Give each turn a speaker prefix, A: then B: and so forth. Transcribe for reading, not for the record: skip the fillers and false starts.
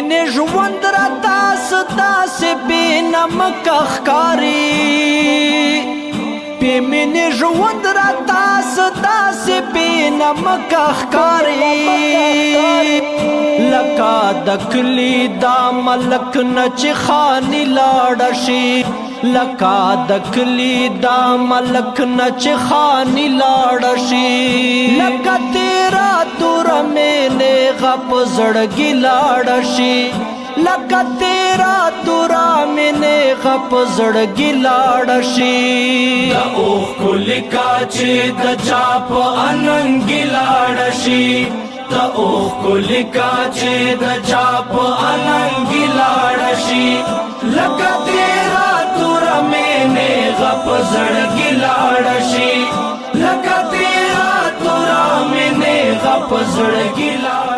A: مینې ژوند راته داسې بې نمک ښکاري بې مینې ژوند راته داسې بې نمک ښکاري لکه د کلي دا ملک نه چې خاني لاړه شي لکه د کلي دا ملک نه چې خاني لاړه شي لکه تیرا تور مینې غپ زړګي لاړه شي لکه تیرا تورا مینې غپ زړګي لاړه شي د اوښکو لیکه چې د چا په اننګي لاړه شي د اوښکو لیکه چې د چا په اننګي لاړه شي لکه تیرا تورا مینې غپ زړګي لاړه شي لکه تیرا تورا مینې غپ زړګي لاړه